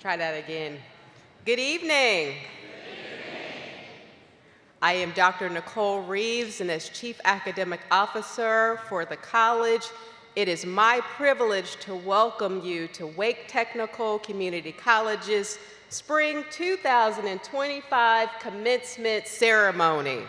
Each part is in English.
Try that again. Good evening. I am Dr. Nicole Reeves, and as Chief Academic Officer for the college, it is my privilege to welcome you to Wake Technical Community College's Spring 2025 Commencement Ceremony.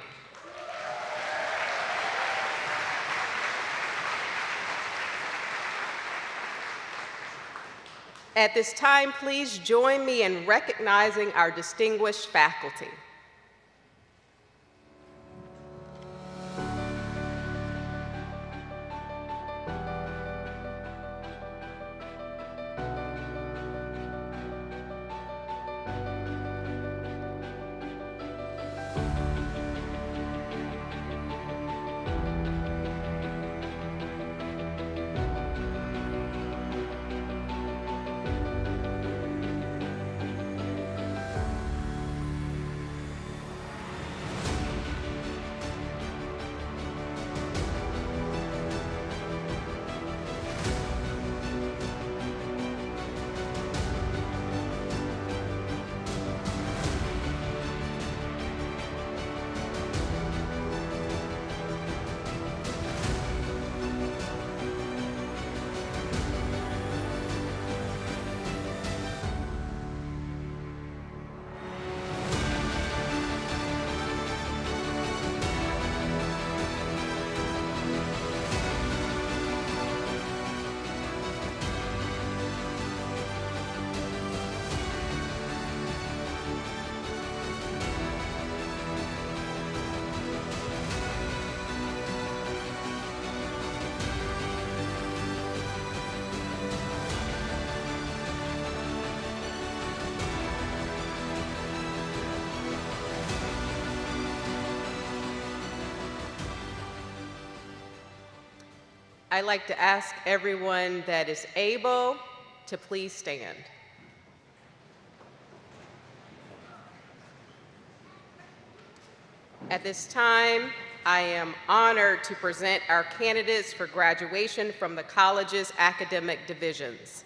At this time, please join me in recognizing our distinguished faculty. I'd like to ask everyone that is able to please stand. At this time, I am honored to present our candidates for graduation from the college's academic divisions.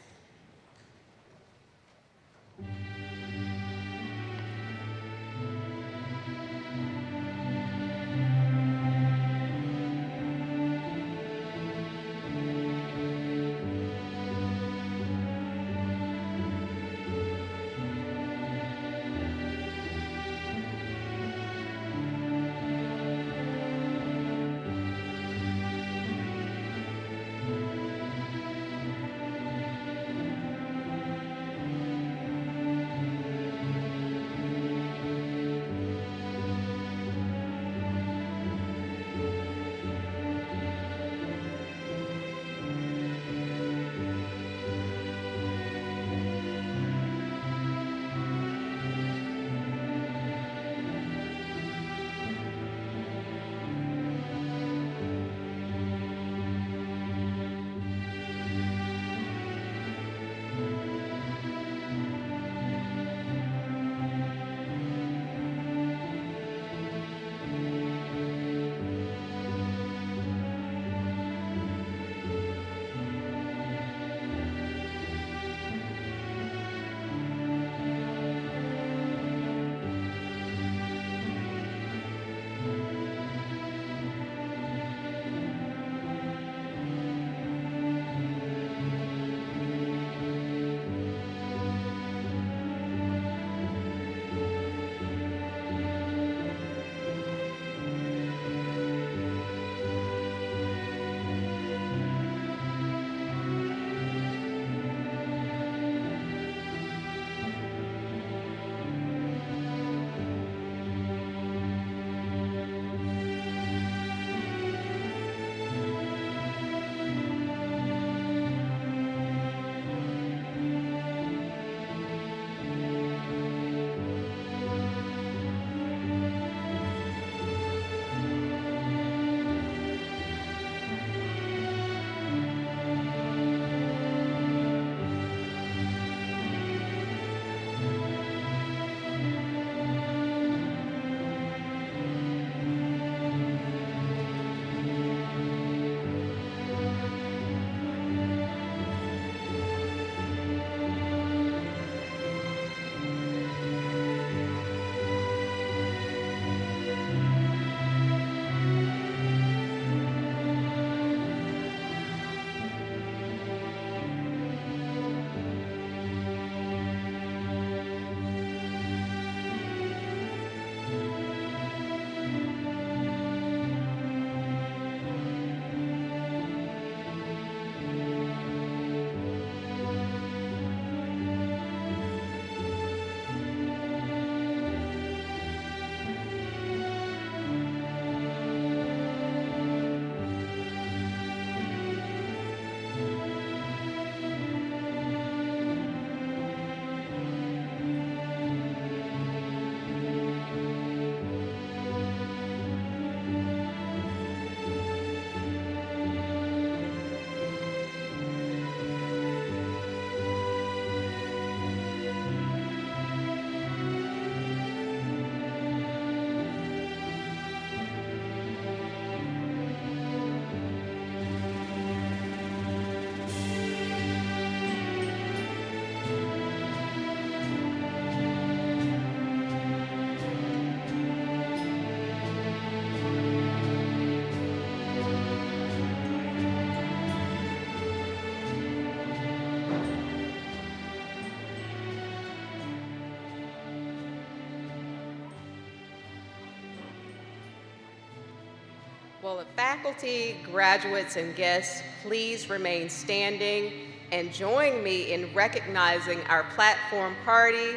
Will the faculty, graduates, and guests please remain standing and join me in recognizing our platform party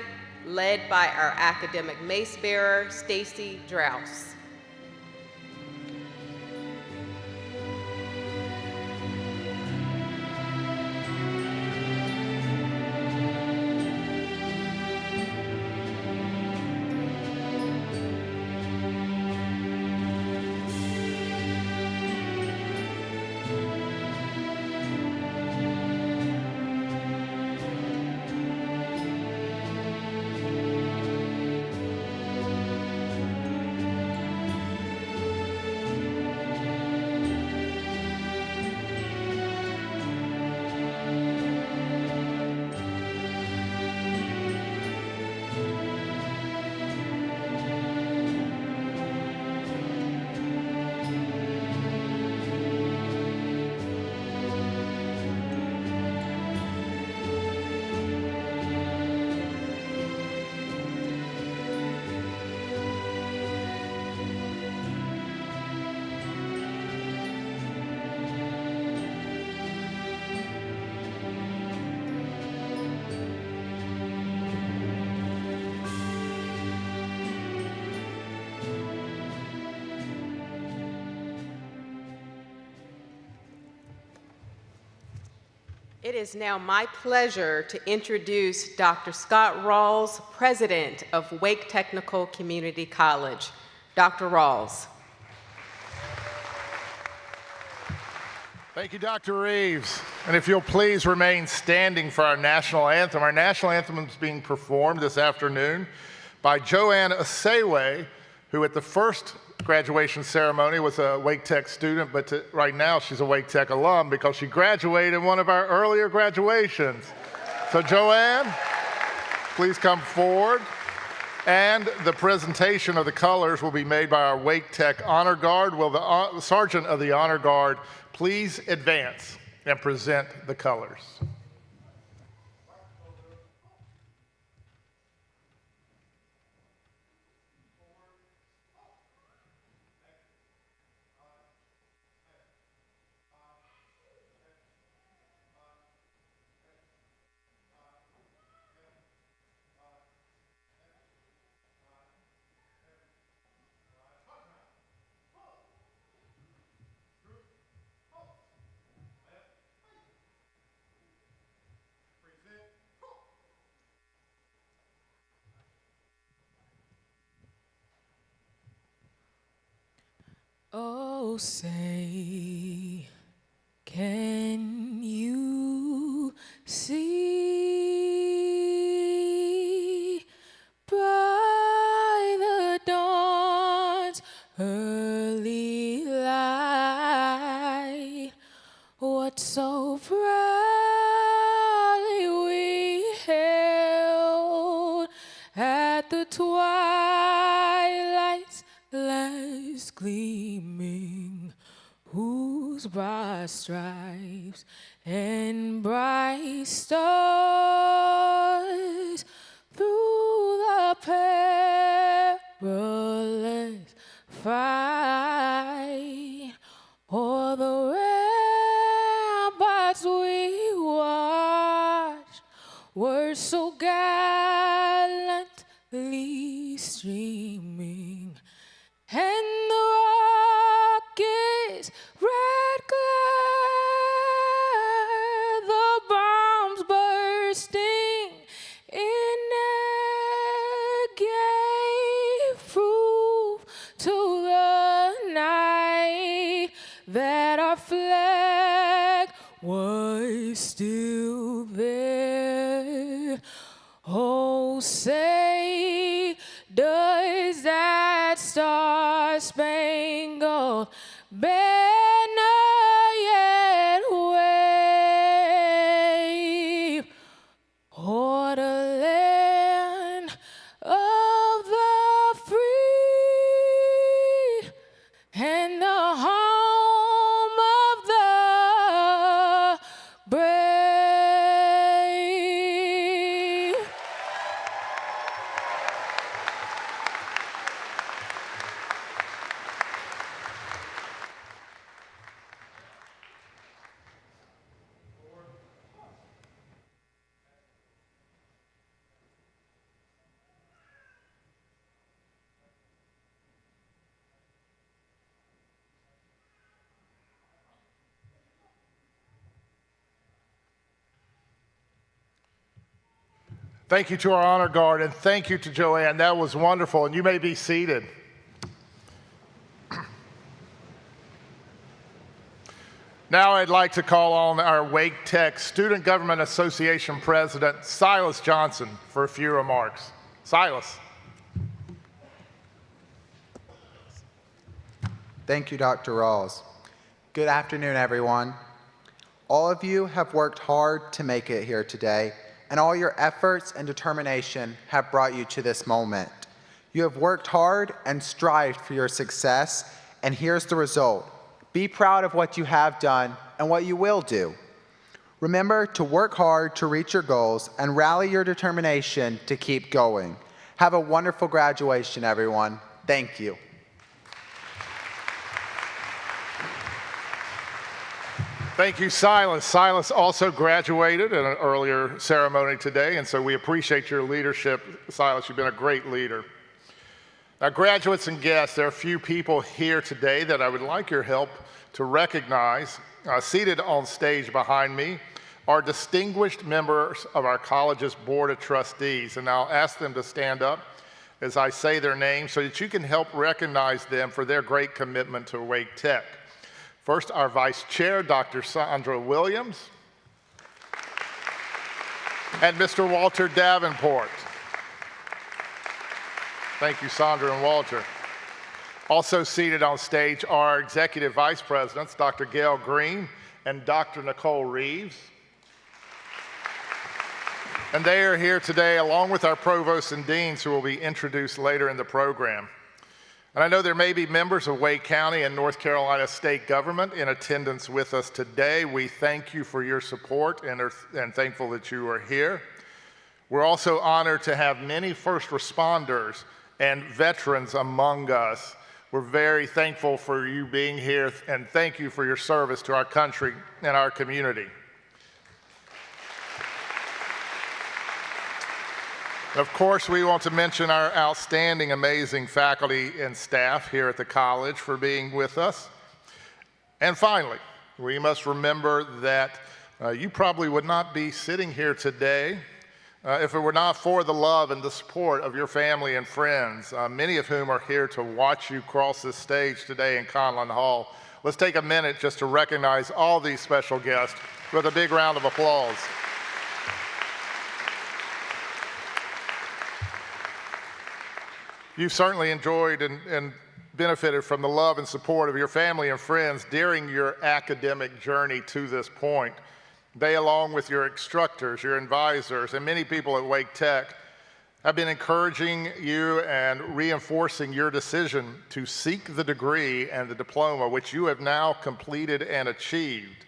led by our academic mace bearer, Stacy Drouse. It is now my pleasure to introduce Dr. Scott Rawls, President of Wake Technical Community College. Dr. Rawls. Thank you, Dr. Reeves. And if you'll please remain standing for our national anthem. Our national anthem is being performed this afternoon by Joanne Asewe, who at the first graduation ceremony was a Wake Tech student, but right now she's a Wake Tech alum because she graduated in one of our earlier graduations. So Joanne, please come forward. And the presentation of the colors will be made by our Wake Tech Honor Guard. Will the Sergeant of the Honor Guard please advance and present the colors? Oh, say, can you see by the dawn's early light what so proudly we held at the twilight's last gleaming, whose broad stripes and bright stars through the perilous fight o'er the ramparts we watched were so gallantly streaming, and the rockets red glare, the bombs bursting in air gave proof to the night that our flag was still there. Oh, say, does that star-spangled banner yet wave o'er the land of the free and the home of the brave? Thank you to our honor guard, and thank you to Joanne. That was wonderful, and you may be seated. Now I'd like to call on our Wake Tech Student Government Association President, Silas Johnson, for a few remarks. Silas. Thank you, Dr. Rawls. Good afternoon, everyone. All of you have worked hard to make it here today, and all your efforts and determination have brought you to this moment. You have worked hard and strived for your success, and here's the result. Be proud of what you have done and what you will do. Remember to work hard to reach your goals and rally your determination to keep going. Have a wonderful graduation, everyone. Thank you. Thank you, Silas. Silas also graduated in an earlier ceremony today, and so we appreciate your leadership. Silas, you've been a great leader. Now, graduates and guests, there are a few people here today that I would like your help to recognize. Seated on stage behind me are distinguished members of our college's Board of Trustees, and I'll ask them to stand up as I say their names so that you can help recognize them for their great commitment to Wake Tech. First, our Vice Chair, Dr. Sandra Williams, and Mr. Walter Davenport. Thank you, Sandra and Walter. Also seated on stage are our Executive Vice Presidents, Dr. Gail Green and Dr. Nicole Reeves. And they are here today along with our provosts and deans who will be introduced later in the program. And I know there may be members of Wake County and North Carolina State Government in attendance with us today. We thank you for your support and are thankful that you are here. We're also honored to have many first responders and veterans among us. We're very thankful for you being here, and thank you for your service to our country and our community. Of course, we want to mention our outstanding, amazing faculty and staff here at the college for being with us. And finally, we must remember that you probably would not be sitting here today if it were not for the love and the support of your family and friends, many of whom are here to watch you cross this stage today in Conlon Hall. Let's take a minute just to recognize all these special guests with a big round of applause. You've certainly enjoyed and benefited from the love and support of your family and friends during your academic journey to this point. They, along with your instructors, your advisors, and many people at Wake Tech, have been encouraging you and reinforcing your decision to seek the degree and the diploma which you have now completed and achieved.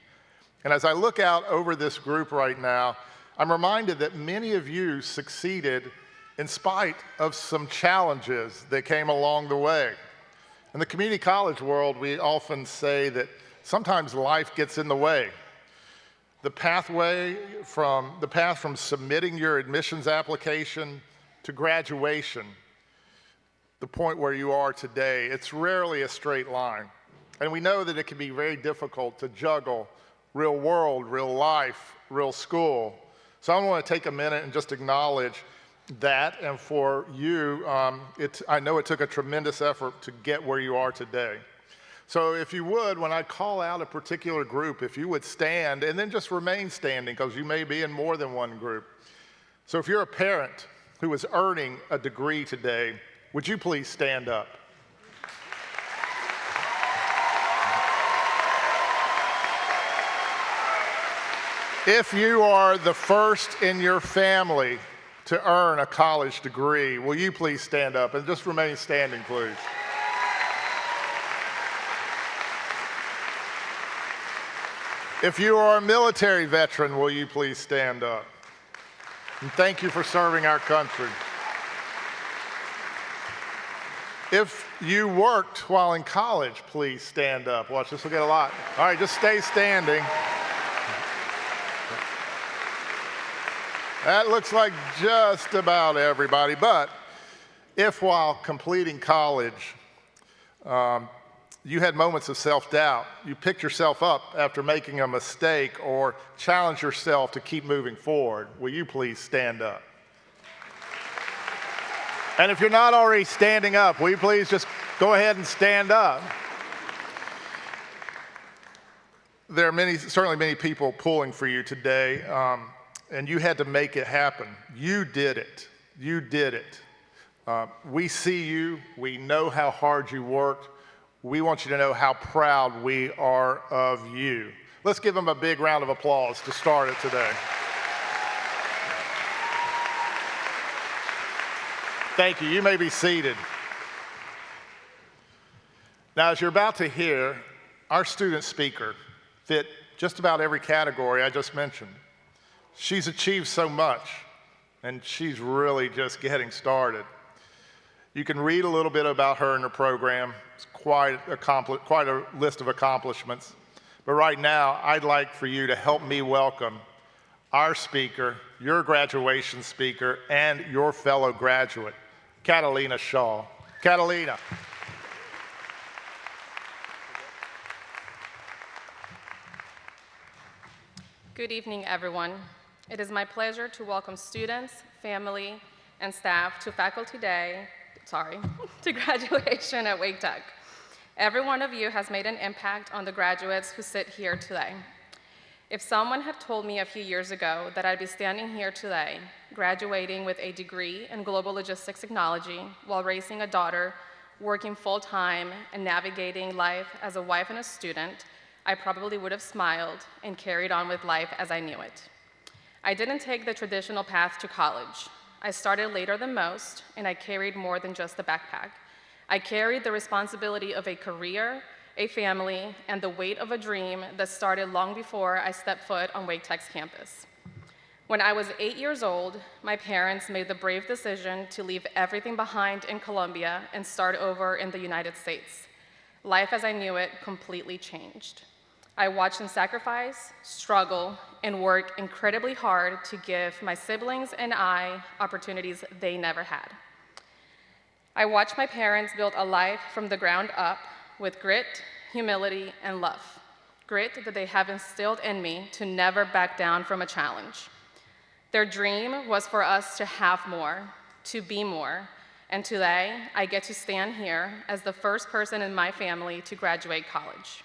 And as I look out over this group right now, I'm reminded that many of you succeeded in spite of some challenges that came along the way. In the community college world, we often say that sometimes life gets in the way. The path from submitting your admissions application to graduation, the point where you are today, it's rarely a straight line. And we know that it can be very difficult to juggle real world, real life, real school. So I want to take a minute and just acknowledge that, and for you, I know it took a tremendous effort to get where you are today. So if you would, when I call out a particular group, if you would stand and then just remain standing, because you may be in more than one group. So if you're a parent who is earning a degree today, would you please stand up? If you are the first in your family to earn a college degree, will you please stand up and just remain standing, please? If you are a military veteran, will you please stand up? And thank you for serving our country. If you worked while in college, please stand up. Watch, this will get a lot. All right, just stay standing. That looks like just about everybody, but if while completing college, you had moments of self-doubt, you picked yourself up after making a mistake or challenge yourself to keep moving forward, will you please stand up? And if you're not already standing up, will you please just go ahead and stand up? There are certainly many people pulling for you today, and you had to make it happen. You did it. You did it. We see you. We know how hard you worked. We want you to know how proud we are of you. Let's give them a big round of applause to start it today. Thank you. You may be seated. Now, as you're about to hear, our student speaker fit just about every category I just mentioned. She's achieved so much, and she's really just getting started. You can read a little bit about her in her program. It's quite a list of accomplishments. But right now, I'd like for you to help me welcome our speaker, your graduation speaker, and your fellow graduate, Catalina Shaw. Catalina. Good evening, everyone. It is my pleasure to welcome students, family, and staff to Faculty Day, to graduation at Wake Tech. Every one of you has made an impact on the graduates who sit here today. If someone had told me a few years ago that I'd be standing here today, graduating with a degree in global logistics technology while raising a daughter, working full-time, and navigating life as a wife and a student, I probably would have smiled and carried on with life as I knew it. I didn't take the traditional path to college. I started later than most, and I carried more than just a backpack. I carried the responsibility of a career, a family, and the weight of a dream that started long before I stepped foot on Wake Tech's campus. When I was 8 years old, my parents made the brave decision to leave everything behind in Colombia and start over in the United States. Life as I knew it completely changed. I watched them sacrifice, struggle, and work incredibly hard to give my siblings and I opportunities they never had. I watched my parents build a life from the ground up with grit, humility, and love. Grit that they have instilled in me to never back down from a challenge. Their dream was for us to have more, to be more, and today I get to stand here as the first person in my family to graduate college.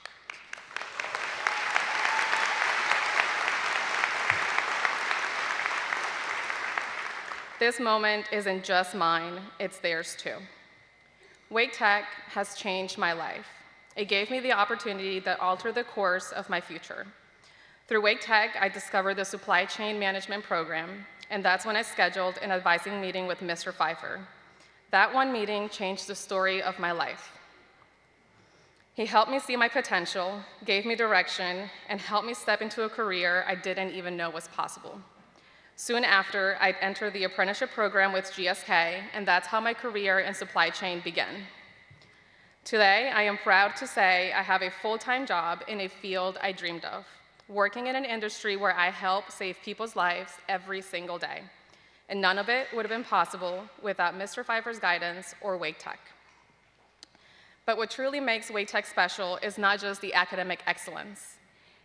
This moment isn't just mine, it's theirs too. Wake Tech has changed my life. It gave me the opportunity that altered the course of my future. Through Wake Tech, I discovered the supply chain management program, and that's when I scheduled an advising meeting with Mr. Pfeiffer. That one meeting changed the story of my life. He helped me see my potential, gave me direction, and helped me step into a career I didn't even know was possible. Soon after, I'd entered the apprenticeship program with GSK, and that's how my career in supply chain began. Today, I am proud to say I have a full-time job in a field I dreamed of, working in an industry where I help save people's lives every single day. And none of it would have been possible without Mr. Pfeiffer's guidance or Wake Tech. But what truly makes Wake Tech special is not just the academic excellence.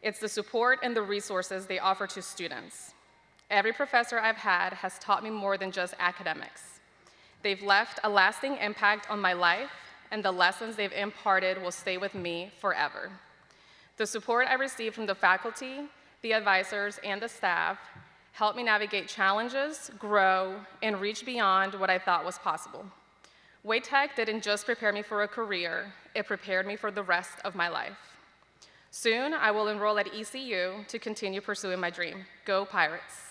It's the support and the resources they offer to students. Every professor I've had has taught me more than just academics. They've left a lasting impact on my life, and the lessons they've imparted will stay with me forever. The support I received from the faculty, the advisors, and the staff helped me navigate challenges, grow, and reach beyond what I thought was possible. Wake Tech didn't just prepare me for a career, it prepared me for the rest of my life. Soon, I will enroll at ECU to continue pursuing my dream. Go Pirates!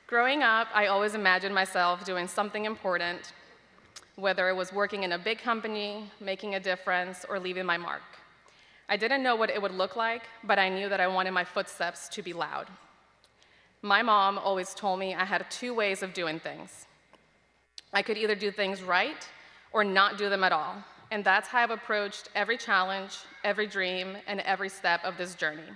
Growing up, I always imagined myself doing something important, whether it was working in a big company, making a difference, or leaving my mark. I didn't know what it would look like, but I knew that I wanted my footsteps to be loud. My mom always told me I had two ways of doing things. I could either do things right or not do them at all, and that's how I've approached every challenge, every dream, and every step of this journey.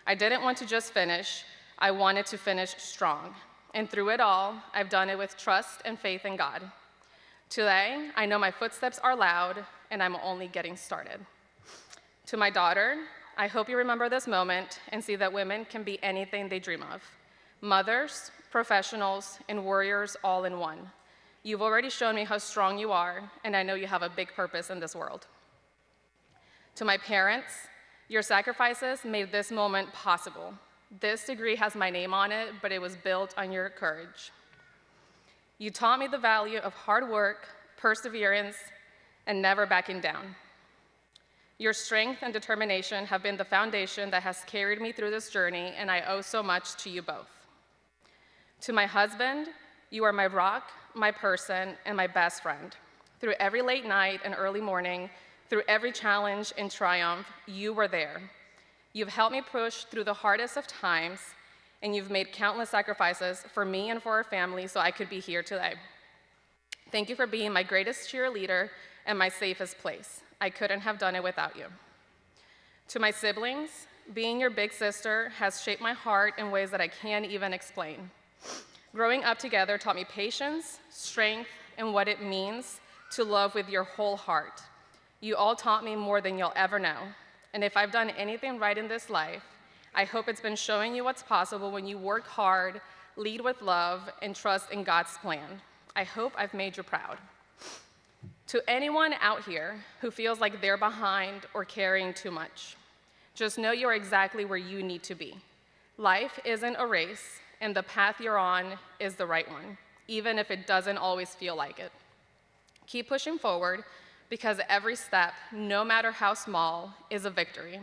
I didn't want to just finish, I wanted to finish strong. And through it all, I've done it with trust and faith in God. Today, I know my footsteps are loud, and I'm only getting started. To my daughter, I hope you remember this moment and see that women can be anything they dream of. Mothers, professionals, and warriors all in one. You've already shown me how strong you are, and I know you have a big purpose in this world. To my parents, your sacrifices made this moment possible. This degree has my name on it, but it was built on your courage. You taught me the value of hard work, perseverance, and never backing down. Your strength and determination have been the foundation that has carried me through this journey, and I owe so much to you both. To my husband, you are my rock, my person, and my best friend. Through every late night and early morning, through every challenge and triumph, you were there. You've helped me push through the hardest of times, and you've made countless sacrifices for me and for our family so I could be here today. Thank you for being my greatest cheerleader and my safest place. I couldn't have done it without you. To my siblings, being your big sister has shaped my heart in ways that I can't even explain. Growing up together taught me patience, strength, and what it means to love with your whole heart. You all taught me more than you'll ever know. And if I've done anything right in this life, I hope it's been showing you what's possible when you work hard, lead with love, and trust in God's plan. I hope I've made you proud. To anyone out here who feels like they're behind or carrying too much, just know you're exactly where you need to be. Life isn't a race, and the path you're on is the right one, even if it doesn't always feel like it. Keep pushing forward, because every step, no matter how small, is a victory.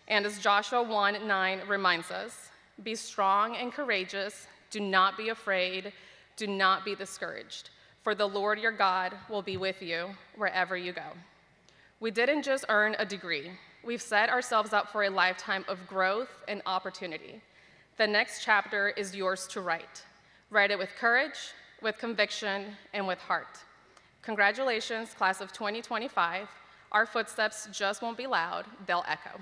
And as Joshua 1:9 reminds us, be strong and courageous, do not be afraid, do not be discouraged, for the Lord your God will be with you wherever you go. We didn't just earn a degree, we've set ourselves up for a lifetime of growth and opportunity. The next chapter is yours to write. Write it with courage, with conviction, and with heart. Congratulations, class of 2025. Our footsteps just won't be loud, they'll echo.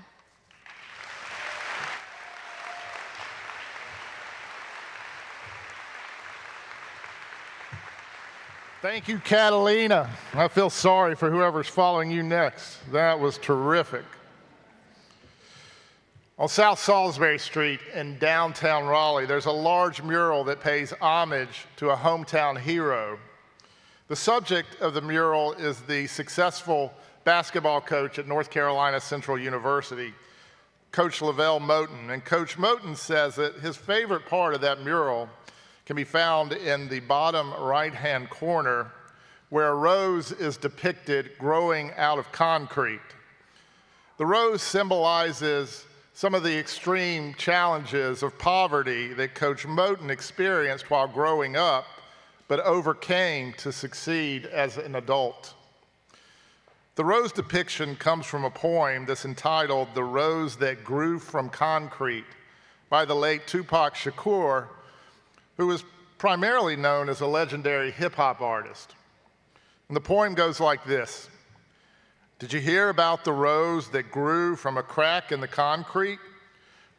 Thank you, Catalina. I feel sorry for whoever's following you next. That was terrific. On South Salisbury Street in downtown Raleigh, there's a large mural that pays homage to a hometown hero. The subject of the mural is the successful basketball coach at North Carolina Central University, Coach Lavelle Moten. And Coach Moten says that his favorite part of that mural can be found in the bottom right-hand corner, where a rose is depicted growing out of concrete. The rose symbolizes some of the extreme challenges of poverty that Coach Moten experienced while growing up, but overcame to succeed as an adult. The rose depiction comes from a poem that's entitled "The Rose That Grew from Concrete" by the late Tupac Shakur, who was primarily known as a legendary hip-hop artist. And the poem goes like this: "Did you hear about the rose that grew from a crack in the concrete?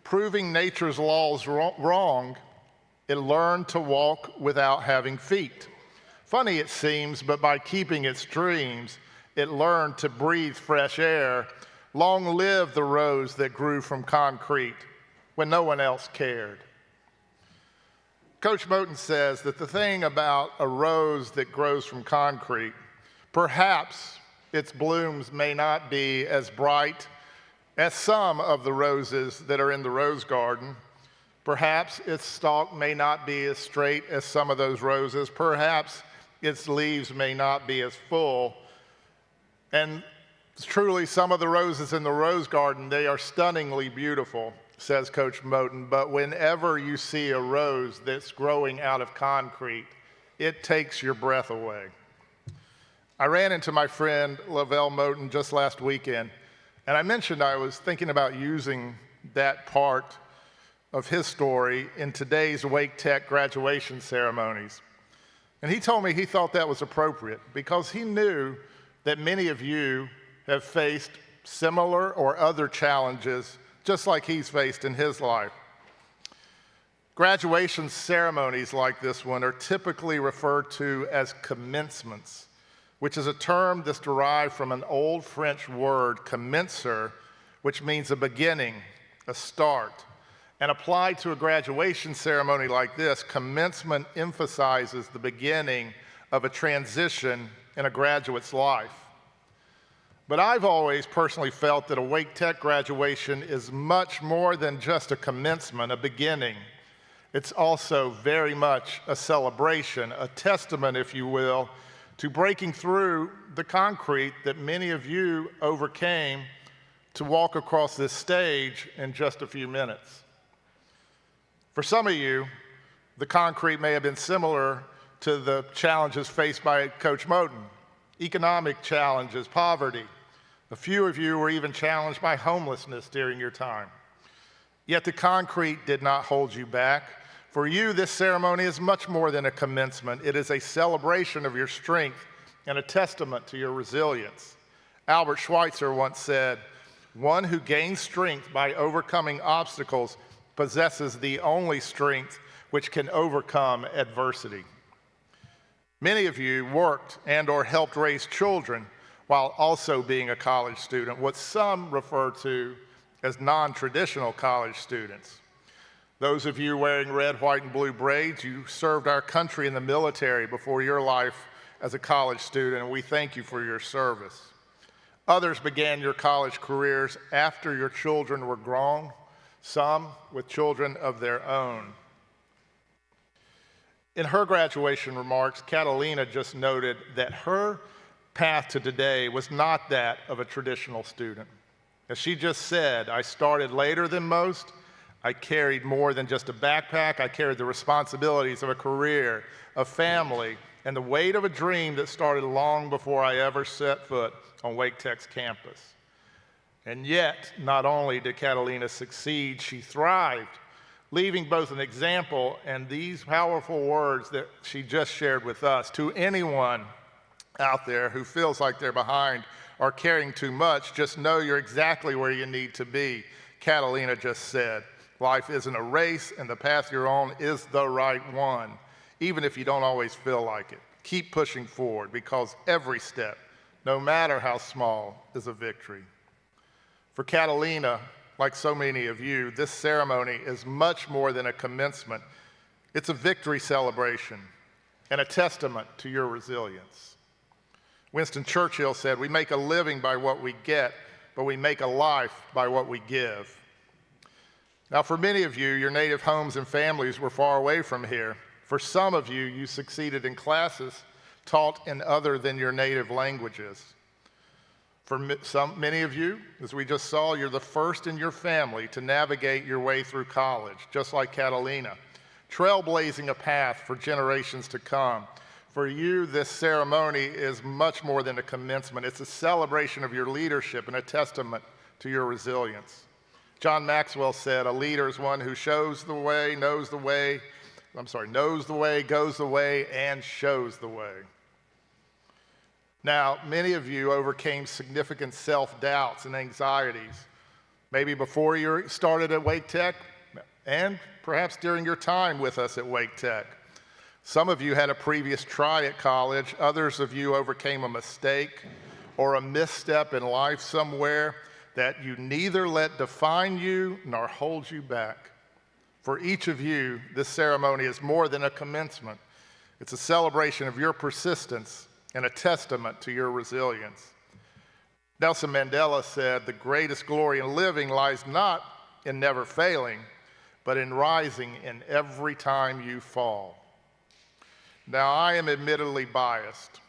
Proving nature's laws wrong, it learned to walk without having feet. Funny it seems, but by keeping its dreams, it learned to breathe fresh air. Long live the rose that grew from concrete when no one else cared." Coach Moten says that the thing about a rose that grows from concrete, perhaps its blooms may not be as bright as some of the roses that are in the rose garden. Perhaps its stalk may not be as straight as some of those roses. Perhaps its leaves may not be as full. And truly, some of the roses in the rose garden, they are stunningly beautiful, says Coach Moten. But whenever you see a rose that's growing out of concrete, it takes your breath away. I ran into my friend Lavelle Moten just last weekend, and I mentioned I was thinking about using that part of his story in today's Wake Tech graduation ceremonies. And he told me he thought that was appropriate because he knew that many of you have faced similar or other challenges just like he's faced in his life. Graduation ceremonies like this one are typically referred to as commencements, which is a term that's derived from an old French word, commencer, which means a beginning, a start. And applied to a graduation ceremony like this, commencement emphasizes the beginning of a transition in a graduate's life. But I've always personally felt that a Wake Tech graduation is much more than just a commencement, a beginning. It's also very much a celebration, a testament, if you will, to breaking through the concrete that many of you overcame to walk across this stage in just a few minutes. For some of you, the concrete may have been similar to the challenges faced by Coach Moten, economic challenges, poverty. A few of you were even challenged by homelessness during your time. Yet the concrete did not hold you back. For you, this ceremony is much more than a commencement. It is a celebration of your strength and a testament to your resilience. Albert Schweitzer once said, "One who gains strength by overcoming obstacles possesses the only strength which can overcome adversity." Many of you worked and/or helped raise children while also being a college student, what some refer to as non-traditional college students. Those of you wearing red, white, and blue braids, you served our country in the military before your life as a college student, and we thank you for your service. Others began your college careers after your children were grown, some with children of their own. In her graduation remarks, Catalina just noted that her path to today was not that of a traditional student. As she just said, I started later than most. I carried more than just a backpack. I carried the responsibilities of a career, a family, and the weight of a dream that started long before I ever set foot on Wake Tech's campus. And yet, not only did Catalina succeed, she thrived, leaving both an example and these powerful words that she just shared with us. To anyone out there who feels like they're behind or carrying too much, just know you're exactly where you need to be. Catalina just said, life isn't a race, and the path you're on is the right one, even if you don't always feel like it. Keep pushing forward, because every step, no matter how small, is a victory. For Catalina, like so many of you, this ceremony is much more than a commencement. It's a victory celebration and a testament to your resilience. Winston Churchill said, "We make a living by what we get, but we make a life by what we give." Now, for many of you, your native homes and families were far away from here. For some of you, you succeeded in classes taught in other than your native languages. For many of you, as we just saw, you're the first in your family to navigate your way through college, just like Catalina, trailblazing a path for generations to come. For you, this ceremony is much more than a commencement. It's a celebration of your leadership and a testament to your resilience. John Maxwell said, "A leader is one who shows the way, knows the way, goes the way, and shows the way." Now, many of you overcame significant self-doubts and anxieties, maybe before you started at Wake Tech, and perhaps during your time with us at Wake Tech. Some of you had a previous try at college. Others of you overcame a mistake or a misstep in life somewhere that you neither let define you nor hold you back. For each of you, this ceremony is more than a commencement. It's a celebration of your persistence and a testament to your resilience. Nelson Mandela said, "The greatest glory in living lies not in never failing, but in rising in every time you fall." Now, I am admittedly biased.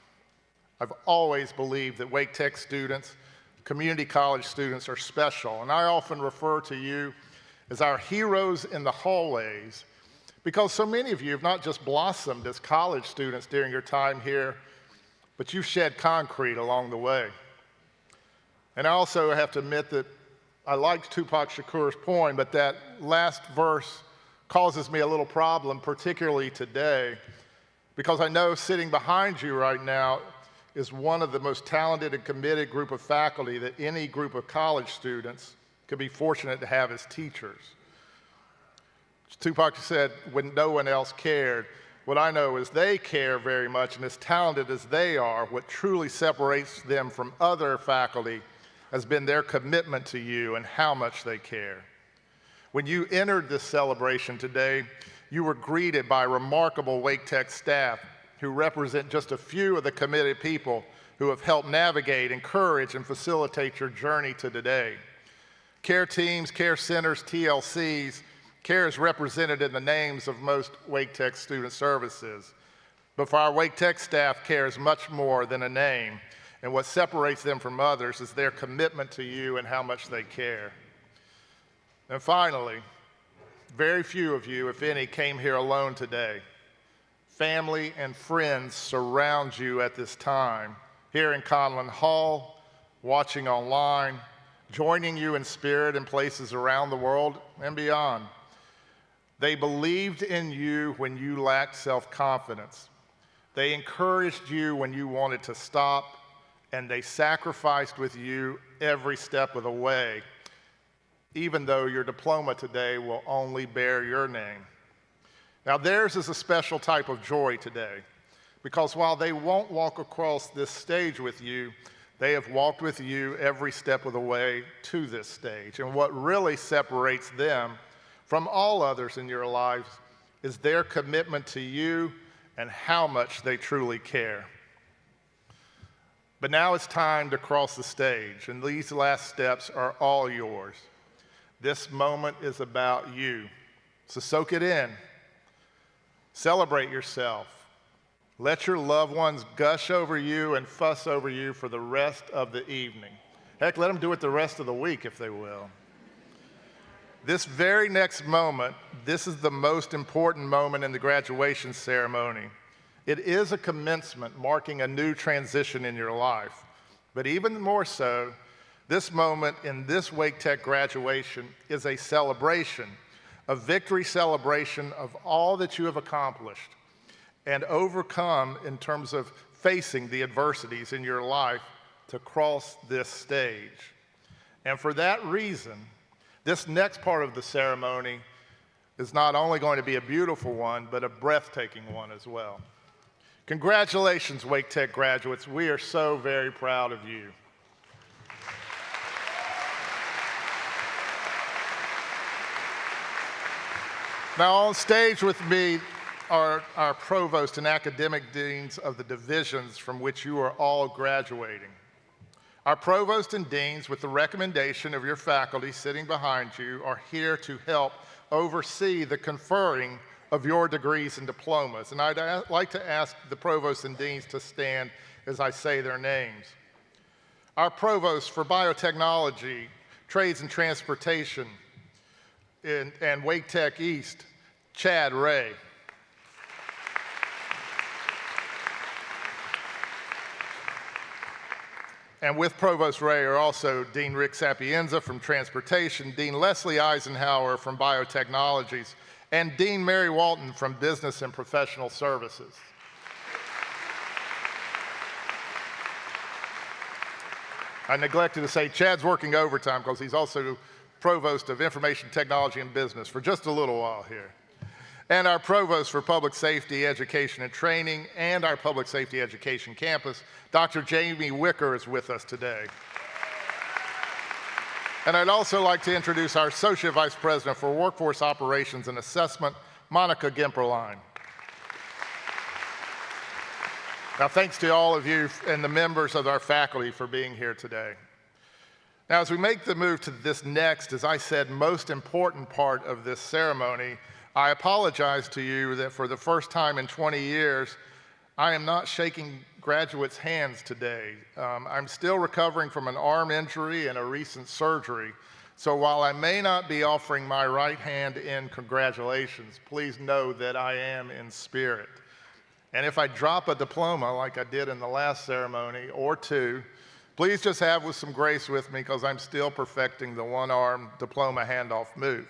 I've always believed that Wake Tech students, community college students, are special, and I often refer to you as our heroes in the hallways, because so many of you have not just blossomed as college students during your time here, but you've shed concrete along the way. And I also have to admit that I liked Tupac Shakur's poem, but that last verse causes me a little problem, particularly today, because I know sitting behind you right now is one of the most talented and committed group of faculty that any group of college students could be fortunate to have as teachers. Tupac said, when no one else cared, what I know is they care very much, and as talented as they are, what truly separates them from other faculty has been their commitment to you and how much they care. When you entered this celebration today, you were greeted by remarkable Wake Tech staff who represent just a few of the committed people who have helped navigate, encourage, and facilitate your journey to today. Care teams, care centers, TLCs, care is represented in the names of most Wake Tech student services. But for our Wake Tech staff, care is much more than a name, and what separates them from others is their commitment to you and how much they care. And finally, very few of you, if any, came here alone today. Family and friends surround you at this time, here in Conlon Hall, watching online, joining you in spirit in places around the world and beyond. They believed in you when you lacked self-confidence. They encouraged you when you wanted to stop, and they sacrificed with you every step of the way, even though your diploma today will only bear your name. Now, theirs is a special type of joy today, because while they won't walk across this stage with you, they have walked with you every step of the way to this stage. And what really separates them from all others in your lives is their commitment to you and how much they truly care. But now it's time to cross the stage, and these last steps are all yours. This moment is about you, so soak it in. Celebrate yourself. Let your loved ones gush over you and fuss over you for the rest of the evening. Heck, let them do it the rest of the week if they will. This very next moment, this is the most important moment in the graduation ceremony. It is a commencement marking a new transition in your life. But even more so, this moment in this Wake Tech graduation is a celebration, a victory celebration of all that you have accomplished and overcome in terms of facing the adversities in your life to cross this stage. And for that reason, this next part of the ceremony is not only going to be a beautiful one, but a breathtaking one as well. Congratulations, Wake Tech graduates. We are so very proud of you. Now on stage with me are our provost and academic deans of the divisions from which you are all graduating. Our provost and deans, with the recommendation of your faculty sitting behind you, are here to help oversee the conferring of your degrees and diplomas. And I'd like to ask the provost and deans to stand as I say their names. Our provost for Biotechnology, Trades and Transportation, and Wake Tech East, Chad Ray. And with Provost Ray are also Dean Rick Sapienza from Transportation, Dean Leslie Eisenhower from Biotechnologies, and Dean Mary Walton from Business and Professional Services. I neglected to say Chad's working overtime because he's also Provost of Information Technology and Business for just a little while here. And our Provost for Public Safety, Education, and Training, and our Public Safety Education Campus, Dr. Jamie Wicker, is with us today. And I'd also like to introduce our Associate Vice President for Workforce Operations and Assessment, Monica Gimperline. Now, thanks to all of you and the members of our faculty for being here today. Now, as we make the move to this next, as I said, most important part of this ceremony, I apologize to you that for the first time in 20 years, I am not shaking graduates' hands today. I'm still recovering from an arm injury and a recent surgery. So while I may not be offering my right hand in congratulations, please know that I am in spirit. And if I drop a diploma like I did in the last ceremony or two, please just have with some grace with me because I'm still perfecting the one-arm diploma handoff move.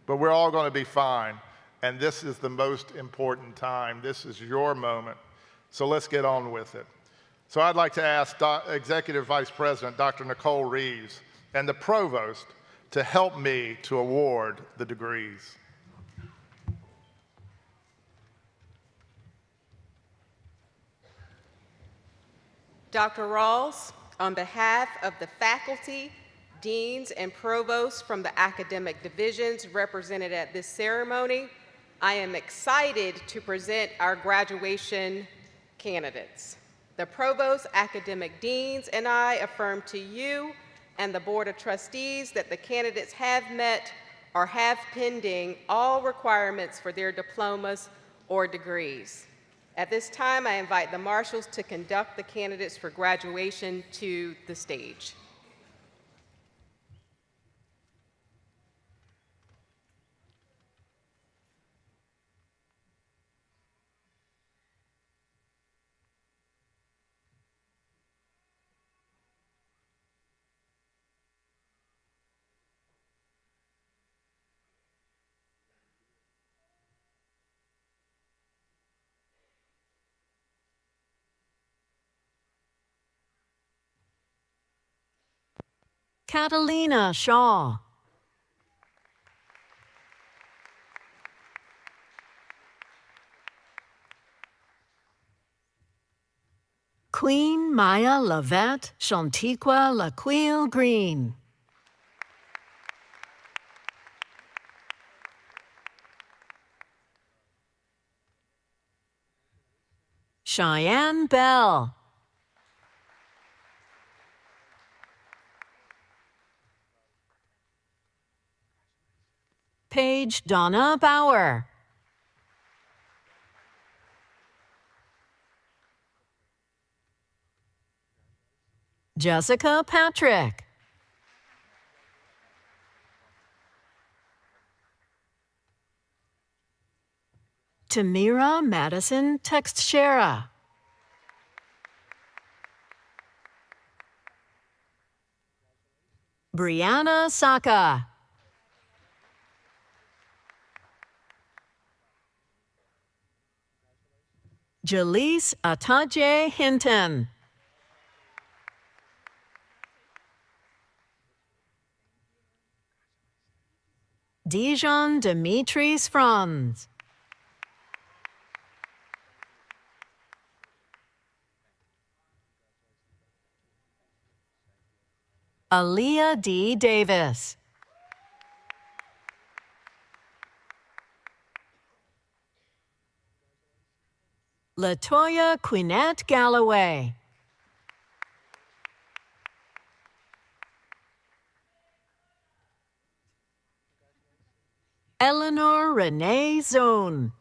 But we're all going to be fine, and this is the most important time. This is your moment, so let's get on with it. So I'd like to ask Executive Vice President Dr. Nicole Reeves and the Provost to help me to award the degrees. Dr. Rawls, On behalf of the faculty, deans, and provosts from the academic divisions represented at this ceremony, I am excited to present our graduation candidates. The provost, academic deans, and I affirm to you and the Board of Trustees that the candidates have met or have pending all requirements for their diplomas or degrees. At this time, I invite the marshals to conduct the candidates for graduation to the stage. Catalina Shaw. Queen Maya Lavette Chantiqua Laquille Green. Cheyenne Bell. Paige Donna Bauer. Jessica Patrick. Tamira Madison Textshera. Brianna Saka. Jaleese Ataje Hinton. Dijon Demetris Franz. Aaliyah D. Davis. Latoya Quinette Galloway. Eleanor Renee Zone.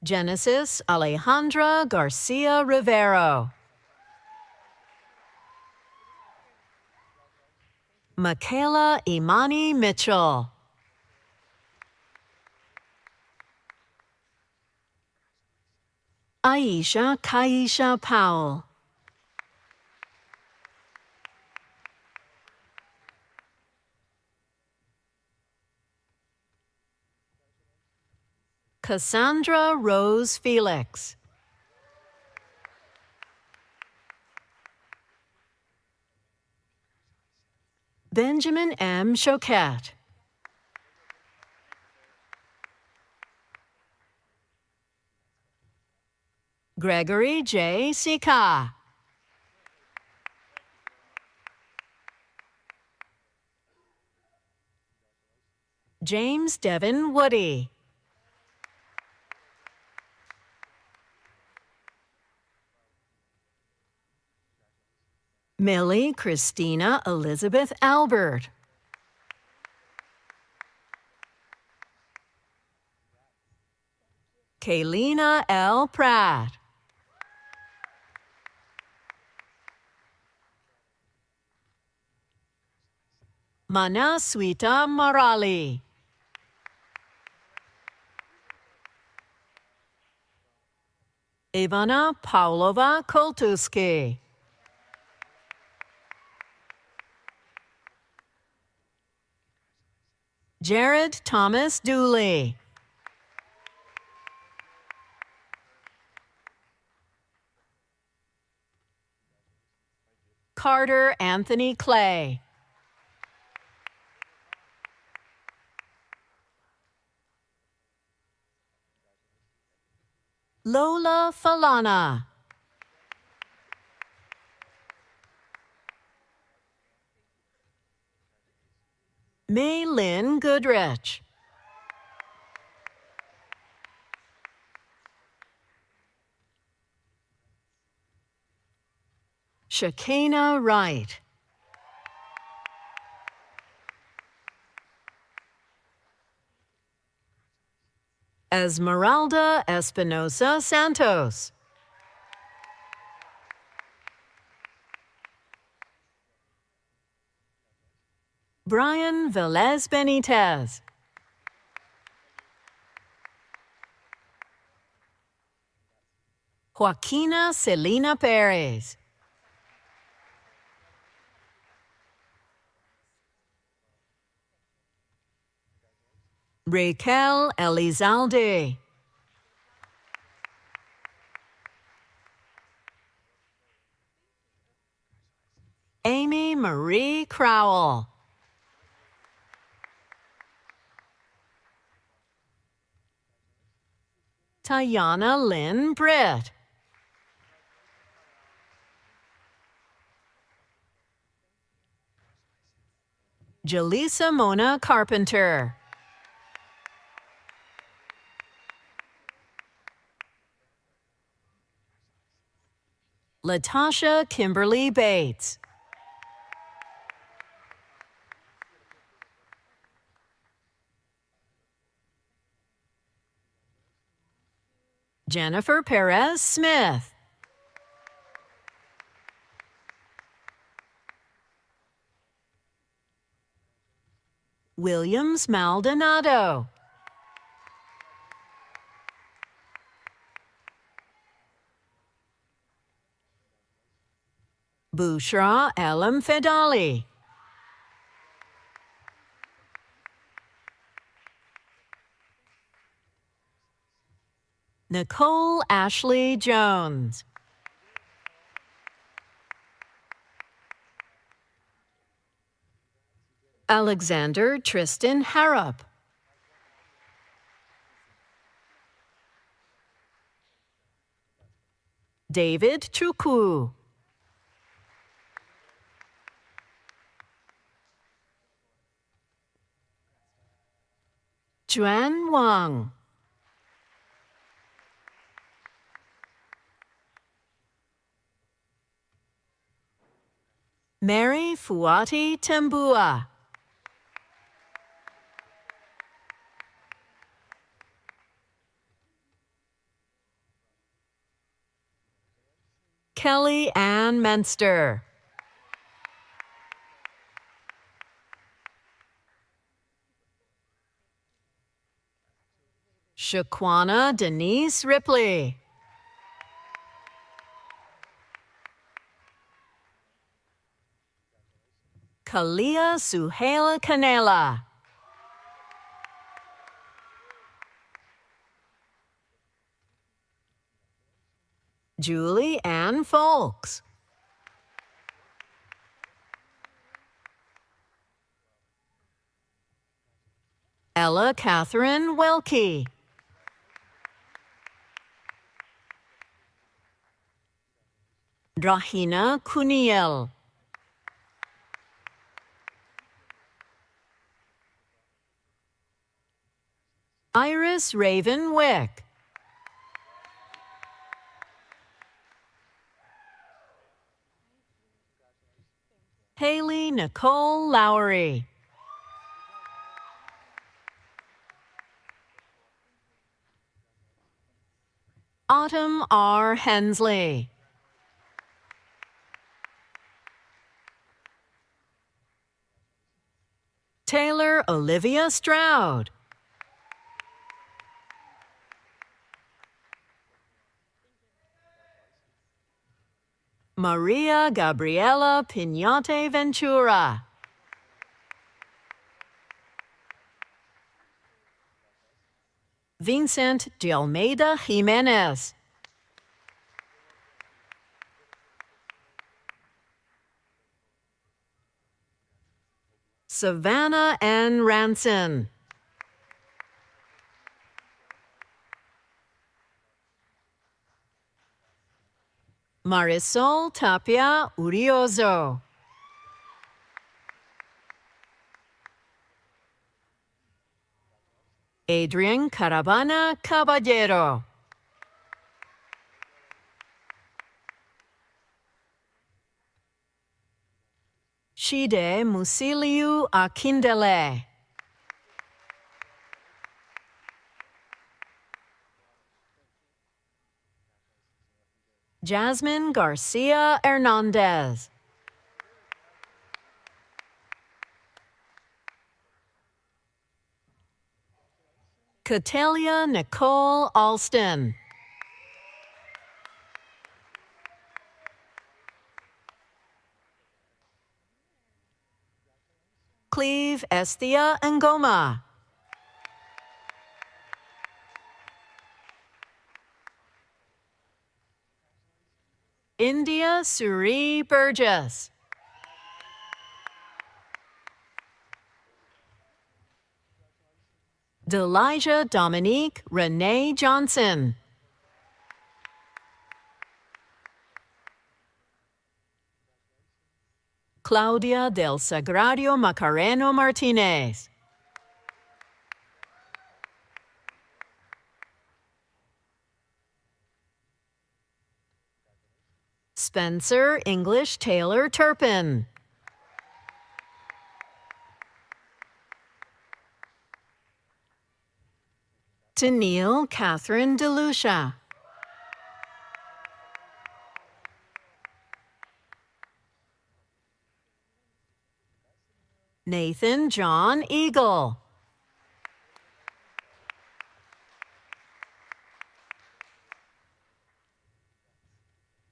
Genesis Alejandra Garcia Rivero. Michaela Imani Mitchell. Aisha Kaisha Powell. Cassandra Rose Felix. Benjamin M. Choquette. Gregory J. Sika. James Devin Woody. Millie Christina Elizabeth Albert. Kaylina L. Pratt. Manaswita Marali. Ivana Pavlova Koltuski. Jared Thomas Dooley. Carter Anthony Clay. Lola Falana. May Lynn Goodrich. Shakana Wright. Esmeralda Espinosa Santos. Brian Velez Benitez. Joaquina Celina Perez. Raquel Elizalde. Amy Marie Crowell. Tayana Lynn Britt. Jaleesa Mona Carpenter. Latasha Kimberly Bates. Jennifer Perez Smith. Williams Maldonado. Bushra Elam Fedali. Nicole Ashley Jones. Alexander Tristan Harrop. David Chukwu. Juan Wang. Mary Fuati Tambua. Kelly Ann Menster. Shaquana Denise Ripley. Kalia Suhaila Canela. Julie Ann Folks. Ella Catherine Welke. Rahina Kuniel. Iris Raven Wick. Haley Nicole Lowry. Autumn R. Hensley. Taylor Olivia Stroud. Maria Gabriela Pinate Ventura. Vincent de Almeida Jimenez. Savannah N. Ranson. Marisol Tapia Uriozo. Adrian Caravana Caballero. Shide Musiliu Akindele. Jasmine Garcia Hernandez. Catelia Nicole Alston. Cleve Estia Ngoma. India Suri Burgess. Delija Dominique Renee Johnson. Claudia del Sagrario Macareno Martinez. Spencer English Taylor Turpin. Tennille Catherine DeLucia. Nathan John Eagle.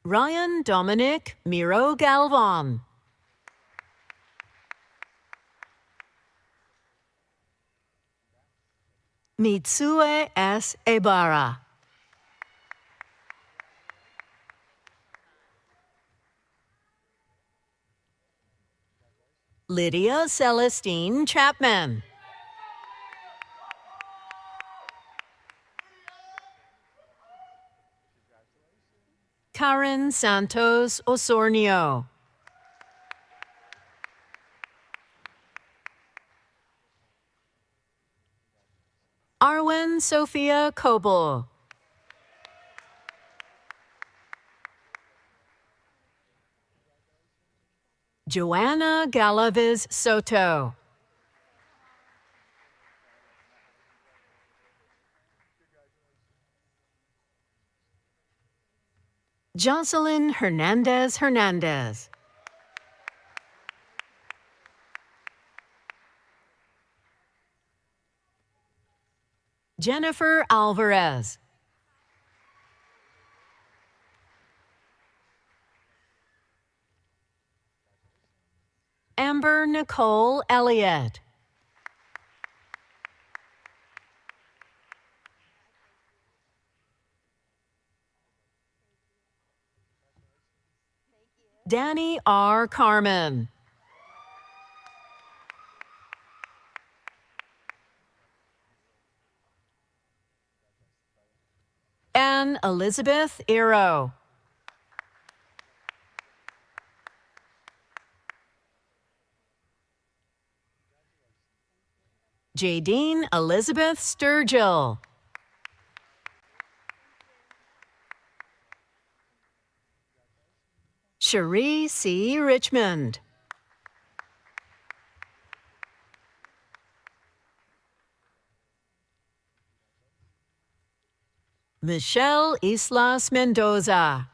Ryan Dominic Miro Galvan. Mitsue S. Ebara. Lydia Celestine Chapman. Karen Santos Osornio. Arwen Sophia Coble. Joanna Galaviz Soto. Jocelyn Hernandez Hernandez. Jennifer Alvarez. Amber Nicole Elliott. Danny R. Carmen. Anne Elizabeth Iro. Jadine Elizabeth Sturgill. Cherie C. Richmond. Michelle Islas Mendoza.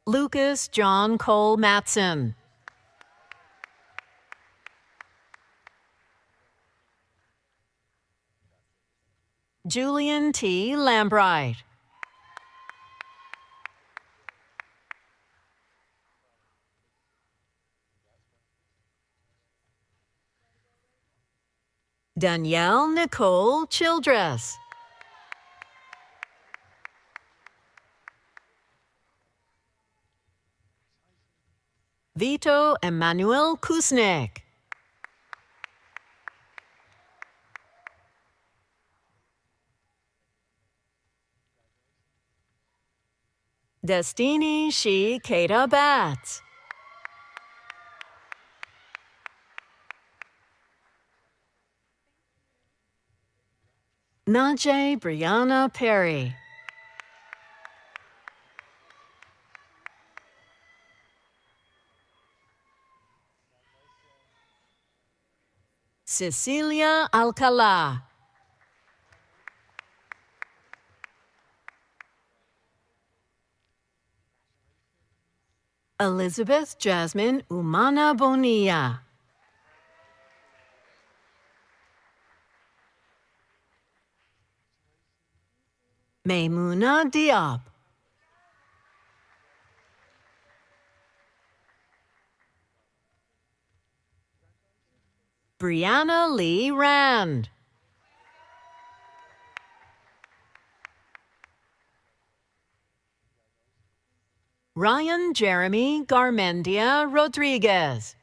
Lucas John Cole Matson. Julian T. Lambright. Danielle Nicole Childress. Vito Emmanuel Kusnik. Destini Shi Kata Batts. Najee Brianna Perry. Cecilia Alcala. Elizabeth Jasmine Umana Bonilla. Maymuna Diop. Brianna Lee Rand. Ryan Jeremy Garmendia Rodriguez.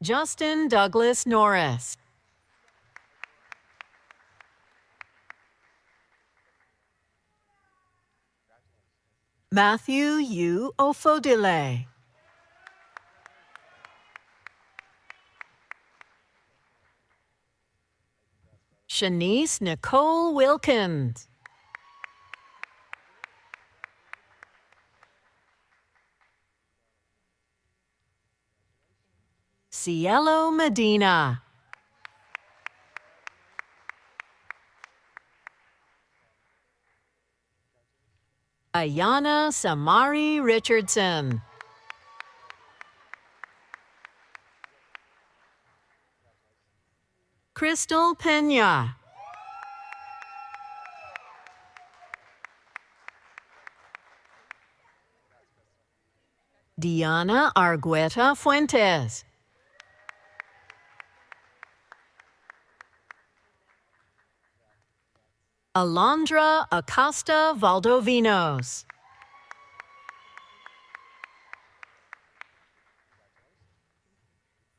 Justin Douglas Norris. Matthew U. Ofodile. Shanice Nicole Wilkins. Cielo Medina. Ayana Samari Richardson. Crystal Pena. Diana Argueta Fuentes. Alondra Acosta Valdovinos.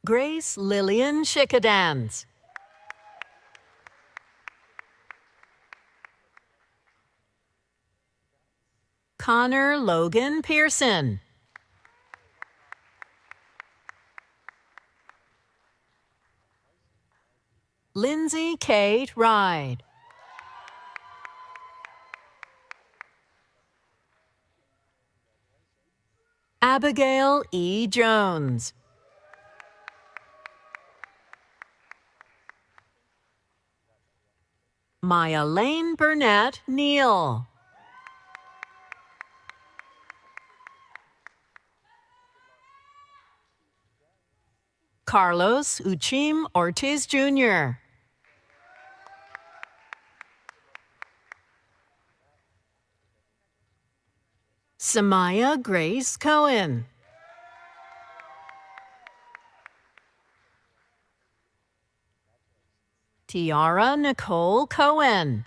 Grace Lillian Shikadans. Connor Logan Pearson. Lindsay Kate Ride. Abigail E. Jones. Maya Lane Burnett Neal. Carlos Uchim Ortiz Jr. Samaya Grace Cohen. Tiara Nicole Cohen.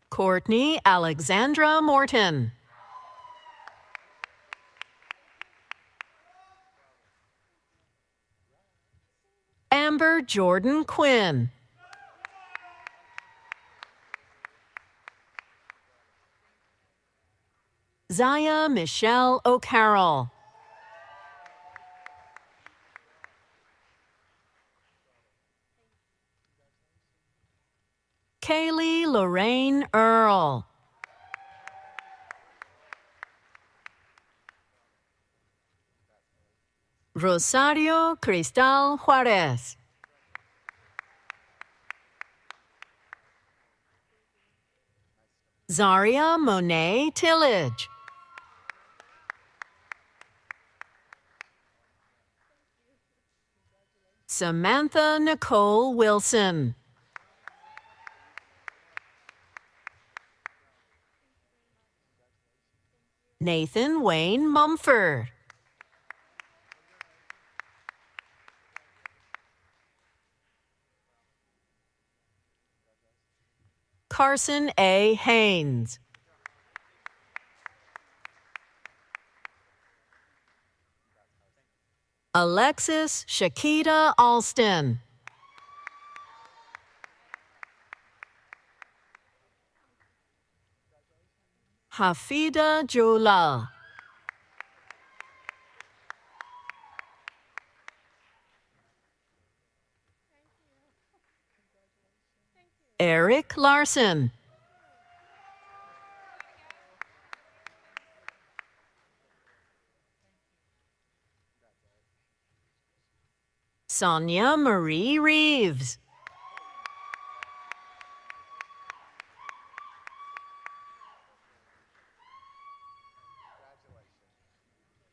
Courtney Alexandra Morton. Amber Jordan Quinn. Zaya Michelle O'Carroll. Kaylee Lorraine Earl. Rosario Cristal Juarez. Zaria Monet Tillage. Samantha Nicole Wilson. Nathan Wayne Mumford. Carson A. Haynes. Alexis Shakita Alston. Hafida Jola. Eric Larson. Sonia Marie Reeves.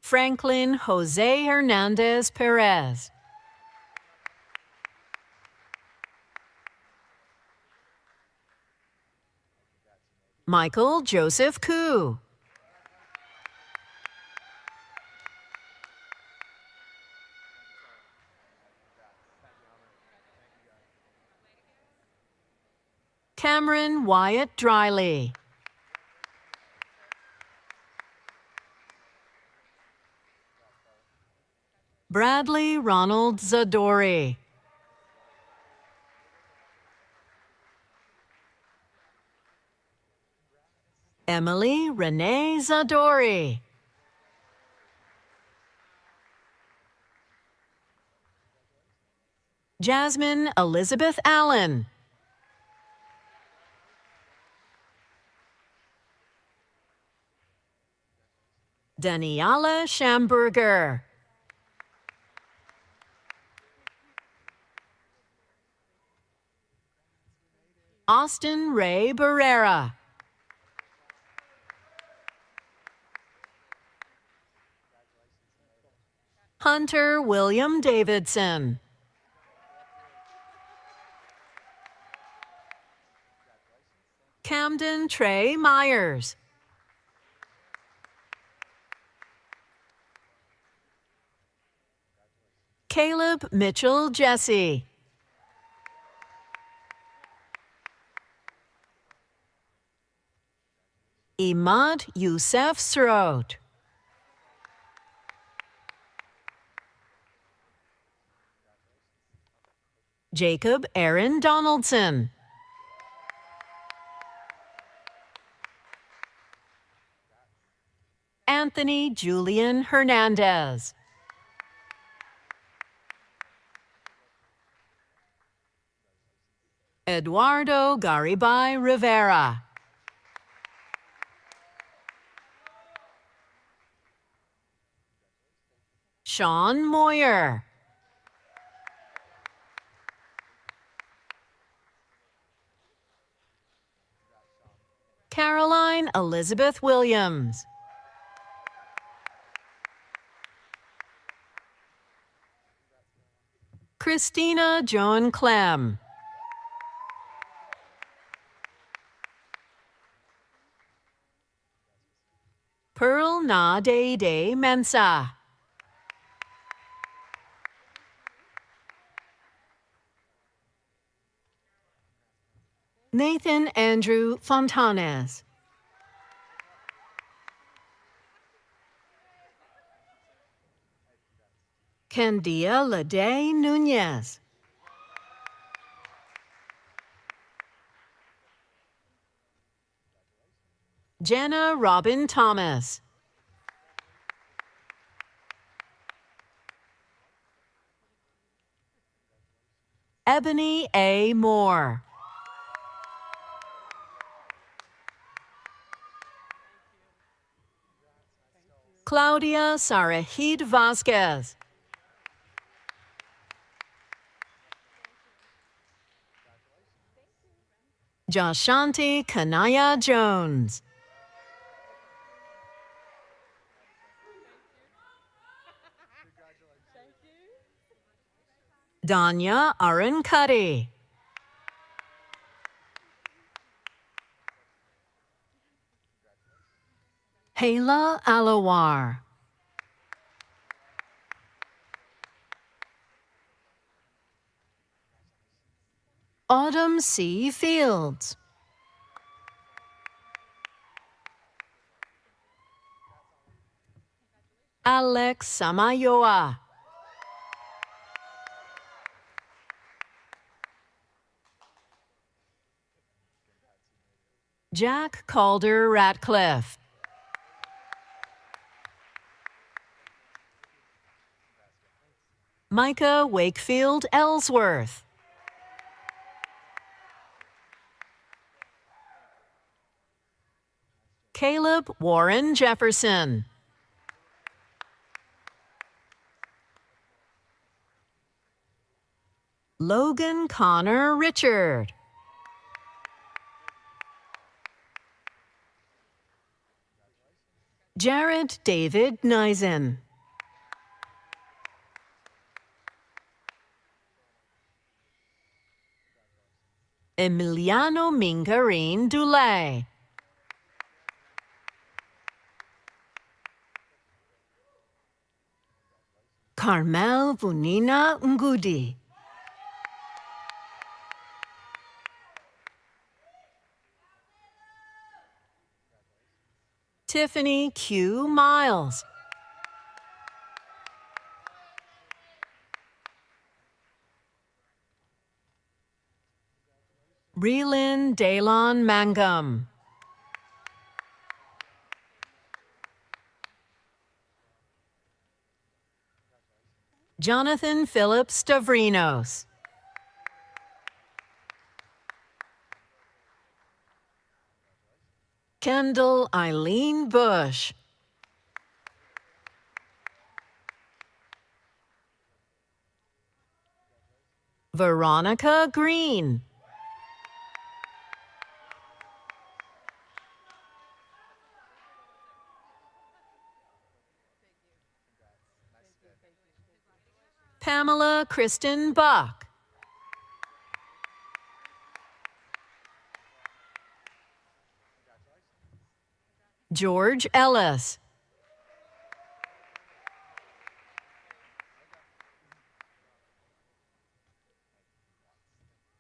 Franklin Jose Hernandez Perez. Michael Joseph Koo. Cameron Wyatt Driley. Bradley Ronald Zadori. Emily Renee Zadori. Jasmine Elizabeth Allen. Daniela Schamberger. Austin Ray Barrera. Hunter William Davidson. Camden Trey Myers. Caleb Mitchell Jesse. Imad Youssef Sroat. Jacob Aaron Donaldson. Anthony Julian Hernandez. Eduardo Garibay Rivera. Sean Moyer. Caroline Elizabeth Williams. Christina Joan Clem. Pearl Na Day Day Mensa. Nathan Andrew Fontanes. Candia Lede Nunez. Jenna Robin Thomas. Ebony A. Moore. Claudia Sarahid Vasquez. Jashanti Kanaya Jones. Danya Arankuddy. Hayla Alawar. Autumn C. Fields. Alex Samayoa. Jack Calder Ratcliffe. Micah Wakefield Ellsworth. Caleb Warren Jefferson. Logan Connor Richard. Jared David Neisen. Emiliano Mingarin Dulay. Carmel Bunina Ngudi. Tiffany Q. Miles. Relin Dalon Mangum. Jonathan Philip Stavrinos. Kendall Eileen Bush. Veronica Green. Pamela Kristen Buck. George Ellis.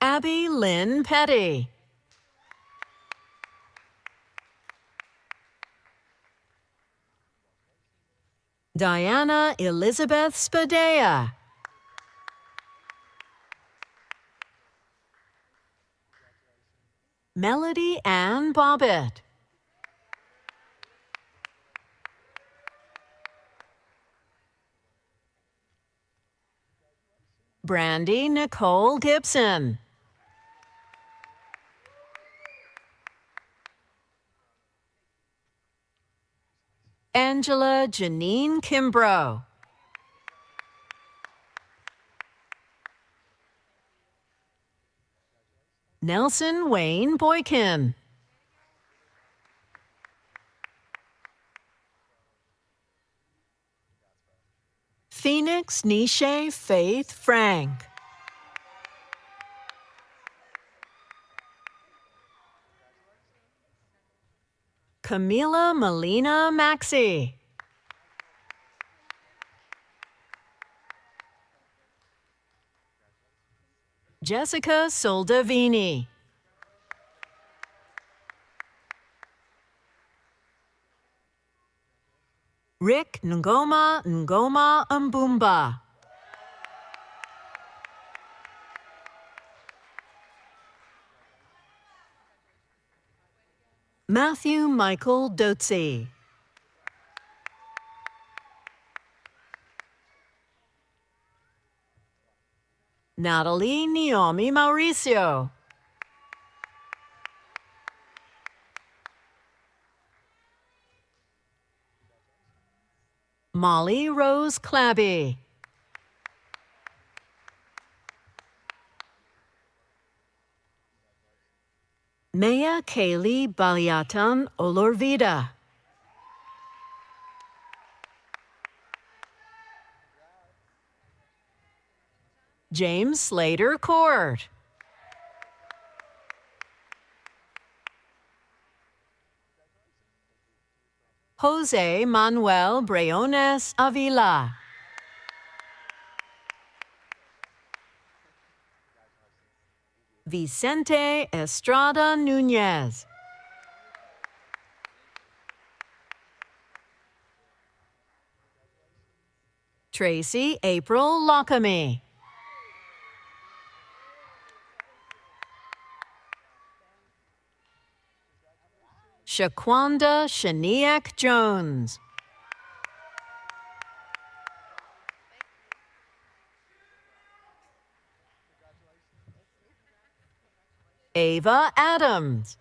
Abby Lynn Petty. Diana Elizabeth Spadea. Melody Ann Bobbitt. Brandy Nicole Gibson. Angela Janine Kimbrough. Nelson Wayne Boykin. Phoenix Nisha Faith Frank. Camila Melina Maxey. Jessica Soldavini. Rick Ngoma Mbumba. Matthew Michael Dotsey. Natalie Naomi Mauricio. Molly Rose Clabby. Maya Kaylee Baliatan Olorvida. James Slater Court. Jose Manuel Breones Avila. Vicente Estrada Nunez. Tracy April Lockamy. Shaquanda Shaniak Jones. Ava Adams.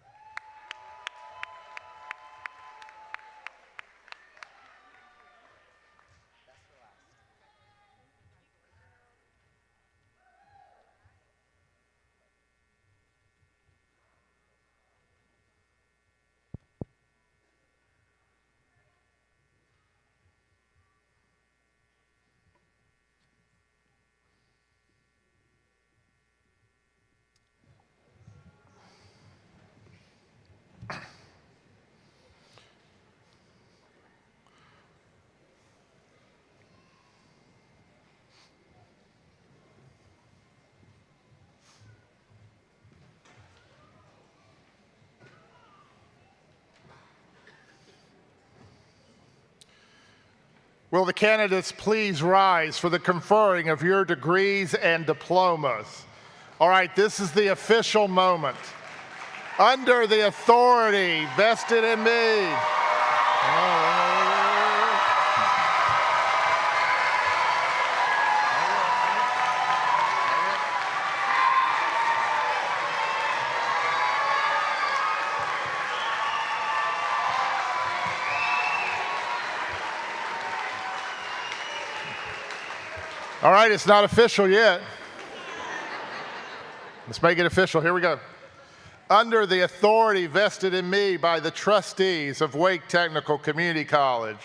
Will the candidates please rise for the conferring of your degrees and diplomas? All right, this is the official moment. Under the authority vested in me. All right, it's not official yet. Let's make it official. Here we go. Under the authority vested in me by the trustees of Wake Technical Community College,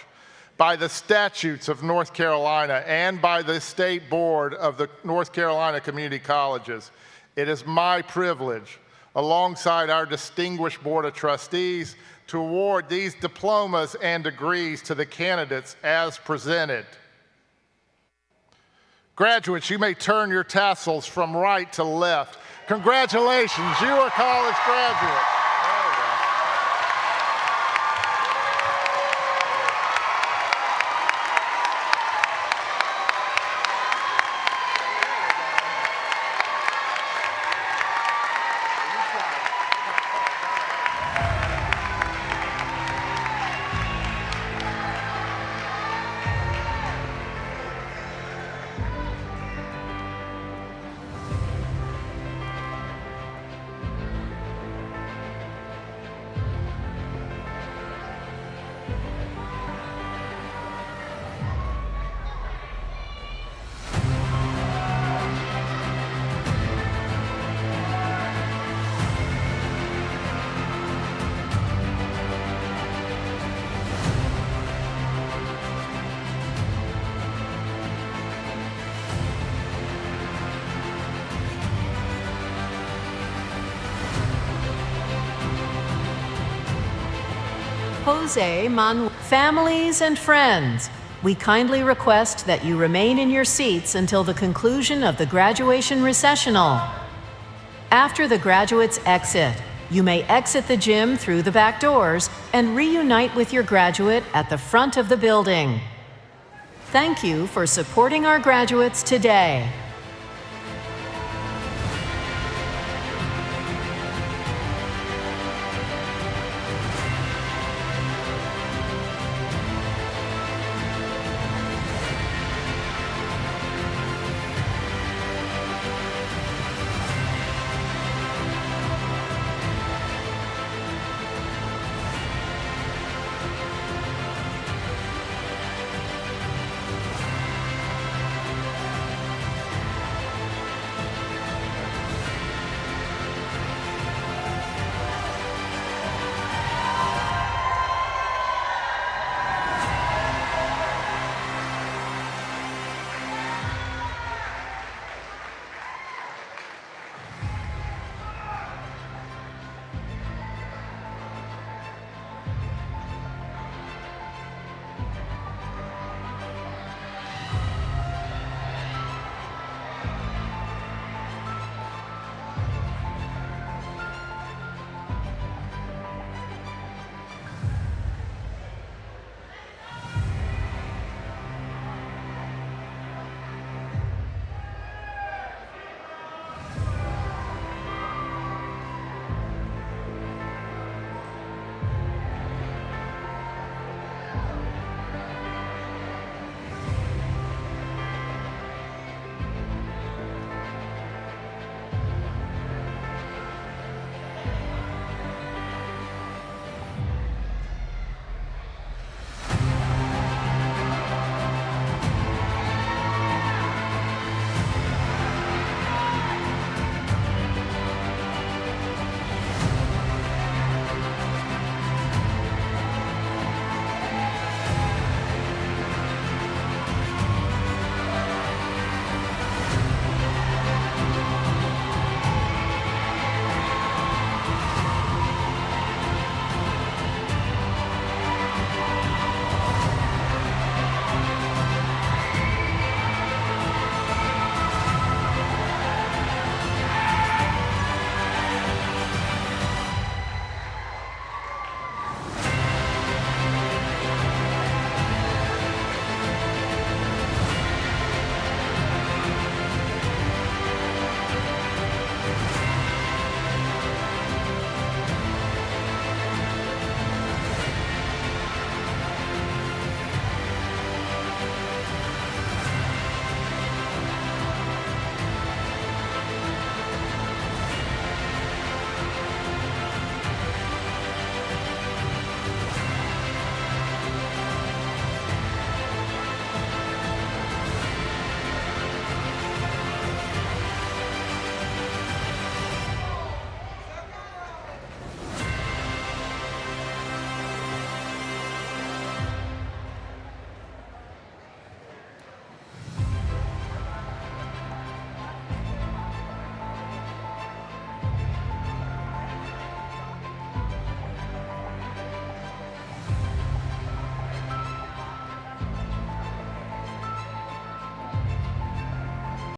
by the statutes of North Carolina, and by the State Board of the North Carolina Community Colleges, it is my privilege, alongside our distinguished Board of Trustees, to award these diplomas and degrees to the candidates as presented. Graduates, you may turn your tassels from right to left. Congratulations, you are college graduates. Jose Manuel. Families and friends, we kindly request that you remain in your seats until the conclusion of the graduation recessional. After the graduates exit, you may exit the gym through the back doors and reunite with your graduate at the front of the building. Thank you for supporting our graduates today.